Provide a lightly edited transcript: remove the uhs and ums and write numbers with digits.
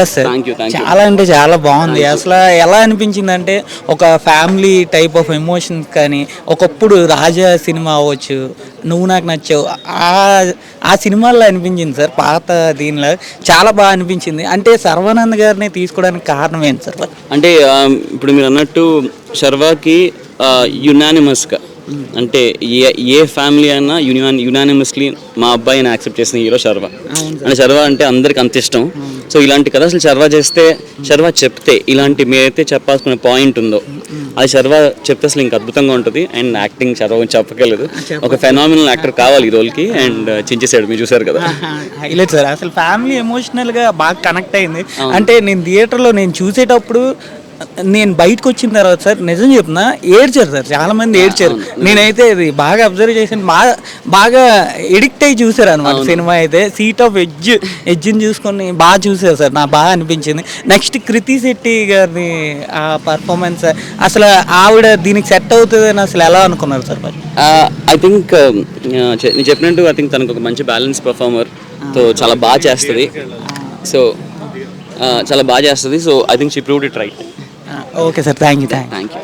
Sir thank you చాలా అంటే చాలా బాగుంది. అసలు ఎలా అనిపించింది అంటే ఒక ఫ్యామిలీ టైప్ ఆఫ్ ఎమోషన్స్ కానీ ఒకప్పుడు రాజా సినిమా అవ్వచ్చు, నువ్వు నాకు నచ్చావు, ఆ ఆ సినిమాల్లో అనిపించింది సార్. పాత దీనిలో చాలా బాగా అనిపించింది. అంటే సర్వానంద్ గారిని తీసుకోవడానికి కారణం ఏంటి సార్? అంటే ఇప్పుడు మీరు అన్నట్టు శర్వాకి యునానిమస్గా అంటే ఏ ఫ్యామిలీ అయినా యునానిమస్లీ మా అబ్బాయిని యాక్సెప్ట్ చేసిన హీరో శర్వా. అంటే శర్వా అంటే అందరికి అంత ఇష్టం. సో ఇలాంటి కథ అసలు శర్వా చేస్తే, శర్వా చెప్తే ఇలాంటి మీరైతే చెప్పాల్సిన పాయింట్ ఉందో అది శర్వా చెప్తే అసలు ఇంకా అద్భుతంగా ఉంటుంది. అండ్ యాక్టింగ్ శర్వా గురించి చెప్పగలదు. ఒక ఫెనామినల్ యాక్టర్ కావాలి ఈ రోల్కి. అండ్ చించేసాడు, మీరు చూసారు కదా. Highlight sir. అసలు ఫ్యామిలీ ఎమోషనల్గా బాగా కనెక్ట్ అయింది. అంటే నేను థియేటర్లో నేను చూసేటప్పుడు నేను బయటకు వచ్చిన తర్వాత సార్ నిజం చెప్తున్నా ఏడ్చారు సార్, చాలా మంది ఏడ్చారు. నేనైతే ఇది బాగా అబ్జర్వ్ చేసాను. బాగా ఎడిక్ట్ అయ్యి చూసారు అనమాట సినిమా అయితే. సీట్ ఆఫ్ ఎడ్జ్ని చూసుకొని బాగా చూసారు సార్, నాకు బాగా అనిపించింది. నెక్స్ట్ కృతి శెట్టి గారిని ఆ పర్ఫార్మెన్స్ అసలు ఆవిడ దీనికి సెట్ అవుతుంది అని అసలు ఎలా అనుకున్నారు సార్? ఐ థింక్ నేను చెప్పినట్టు ఐ థింక్ తనకు ఒక మంచి బ్యాలెన్స్ పర్ఫార్మర్. సో చాలా బాగా చేస్తుంది. సో చాలా బాగా చేస్తుంది. So I think she proved it right. Okay sir, thank you. Thank you.